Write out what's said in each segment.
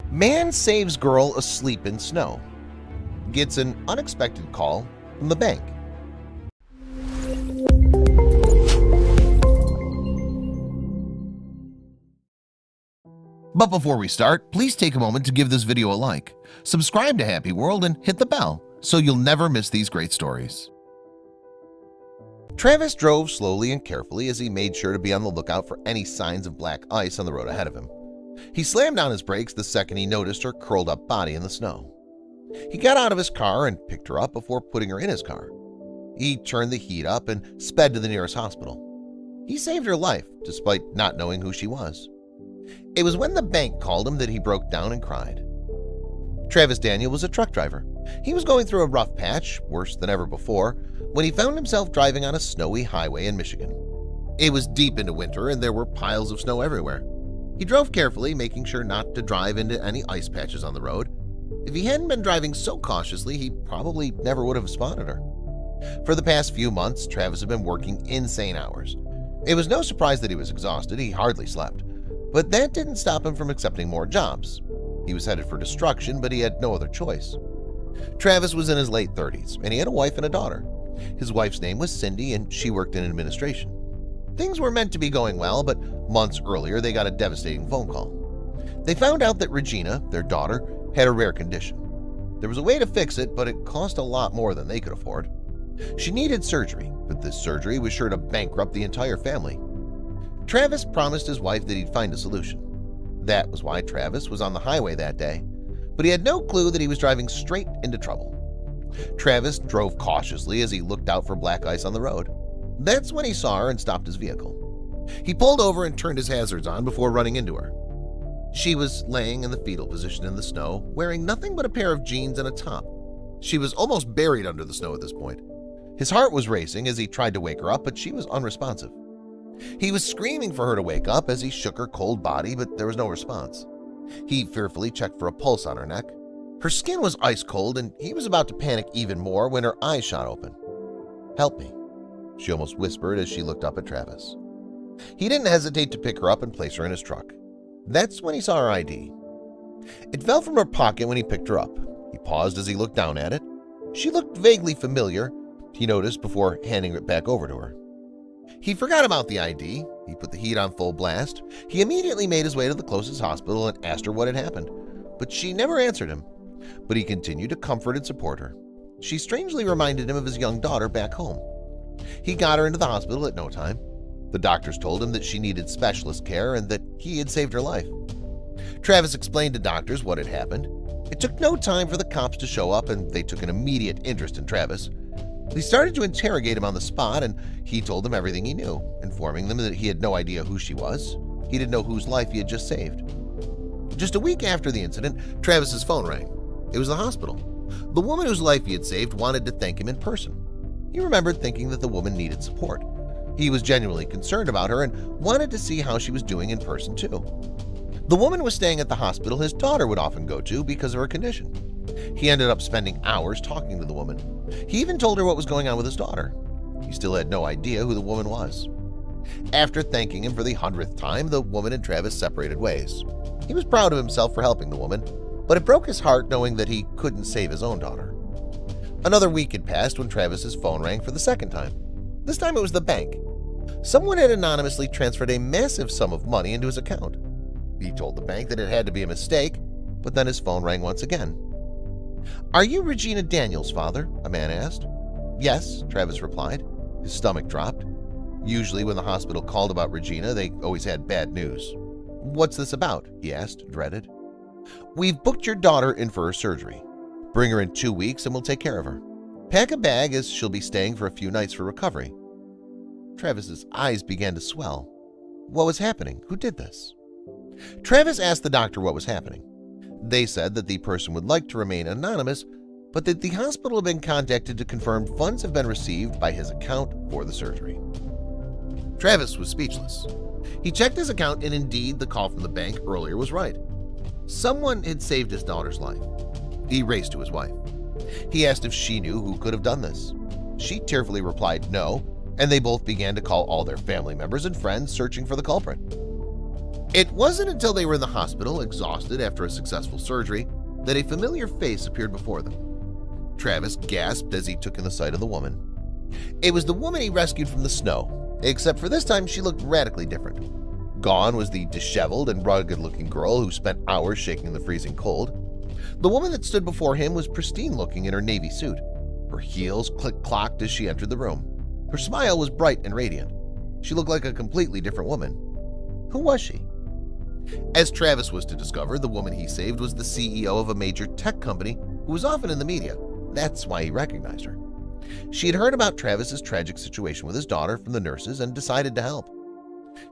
Man saves girl asleep in snow. Gets an unexpected call from the bank. But before we start, please take a moment to give this video a like, subscribe to Happy World, and hit the bell so you'll never miss these great stories. Travis drove slowly and carefully as he made sure to be on the lookout for any signs of black ice on the road ahead of him. He slammed down his brakes the second he noticed her curled-up body in the snow. He got out of his car and picked her up before putting her in his car. He turned the heat up and sped to the nearest hospital. He saved her life despite not knowing who she was. It was when the bank called him that he broke down and cried. Travis Daniel was a truck driver. He was going through a rough patch, worse than ever before, when he found himself driving on a snowy highway in Michigan. It was deep into winter and there were piles of snow everywhere. He drove carefully, making sure not to drive into any ice patches on the road. If he hadn't been driving so cautiously, he probably never would have spotted her. For the past few months, Travis had been working insane hours. It was no surprise that he was exhausted. He hardly slept. But that didn't stop him from accepting more jobs. He was headed for destruction, but he had no other choice. Travis was in his late 30s, and he had a wife and a daughter. His wife's name was Cindy, and she worked in administration. Things were meant to be going well, but months earlier they got a devastating phone call. They found out that Regina, their daughter, had a rare condition. There was a way to fix it, but it cost a lot more than they could afford. She needed surgery, but this surgery was sure to bankrupt the entire family. Travis promised his wife that he'd find a solution. That was why Travis was on the highway that day, but he had no clue that he was driving straight into trouble. Travis drove cautiously as he looked out for black ice on the road. That's when he saw her and stopped his vehicle. He pulled over and turned his hazards on before running into her. She was laying in the fetal position in the snow, wearing nothing but a pair of jeans and a top. She was almost buried under the snow at this point. His heart was racing as he tried to wake her up, but she was unresponsive. He was screaming for her to wake up as he shook her cold body, but there was no response. He fearfully checked for a pulse on her neck. Her skin was ice cold, and he was about to panic even more when her eyes shot open. "Help me," she almost whispered as she looked up at Travis. He didn't hesitate to pick her up and place her in his truck. That's when he saw her ID. It fell from her pocket when he picked her up. He paused as he looked down at it. She looked vaguely familiar, he noticed before handing it back over to her. He forgot about the ID. He put the heat on full blast. He immediately made his way to the closest hospital and asked her what had happened, but she never answered him. But he continued to comfort and support her. She strangely reminded him of his young daughter back home. He got her into the hospital at no time. The doctors told him that she needed specialist care and that he had saved her life. Travis explained to doctors what had happened. It took no time for the cops to show up, and they took an immediate interest in Travis. They started to interrogate him on the spot, and he told them everything he knew, informing them that he had no idea who she was. He didn't know whose life he had just saved. Just a week after the incident, Travis's phone rang. It was the hospital. The woman whose life he had saved wanted to thank him in person. He remembered thinking that the woman needed support. He was genuinely concerned about her and wanted to see how she was doing in person too. The woman was staying at the hospital his daughter would often go to because of her condition. He ended up spending hours talking to the woman. He even told her what was going on with his daughter. He still had no idea who the woman was. After thanking him for the 100th time, the woman and Travis separated ways. He was proud of himself for helping the woman, but it broke his heart knowing that he couldn't save his own daughter. Another week had passed when Travis's phone rang for the second time. This time it was the bank. Someone had anonymously transferred a massive sum of money into his account. He told the bank that it had to be a mistake, but then his phone rang once again. "Are you Regina Daniels' father?" a man asked. "Yes," Travis replied. His stomach dropped. Usually when the hospital called about Regina, they always had bad news. "What's this about?" he asked, dreaded. "We've booked your daughter in for her surgery. Bring her in 2 weeks and we'll take care of her. Pack a bag as she'll be staying for a few nights for recovery." Travis's eyes began to swell. What was happening? Who did this? Travis asked the doctor what was happening. They said that the person would like to remain anonymous, but that the hospital had been contacted to confirm funds have been received by his account for the surgery. Travis was speechless. He checked his account, and indeed the call from the bank earlier was right. Someone had saved his daughter's life. He raced to his wife. He asked if she knew who could have done this. She tearfully replied no, and they both began to call all their family members and friends searching for the culprit. It wasn't until they were in the hospital, exhausted after a successful surgery, that a familiar face appeared before them. Travis gasped as he took in the sight of the woman. It was the woman he rescued from the snow, except for this time she looked radically different. Gone was the disheveled and rugged-looking girl who spent hours shaking in the freezing cold. The woman that stood before him was pristine-looking in her navy suit. Her heels click-clocked as she entered the room. Her smile was bright and radiant. She looked like a completely different woman. Who was she? As Travis was to discover, the woman he saved was the CEO of a major tech company who was often in the media. That's why he recognized her. She had heard about Travis's tragic situation with his daughter from the nurses and decided to help.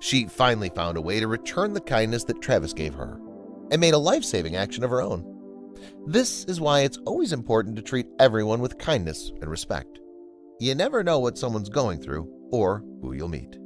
She finally found a way to return the kindness that Travis gave her and made a life-saving action of her own. This is why it's always important to treat everyone with kindness and respect. You never know what someone's going through or who you'll meet.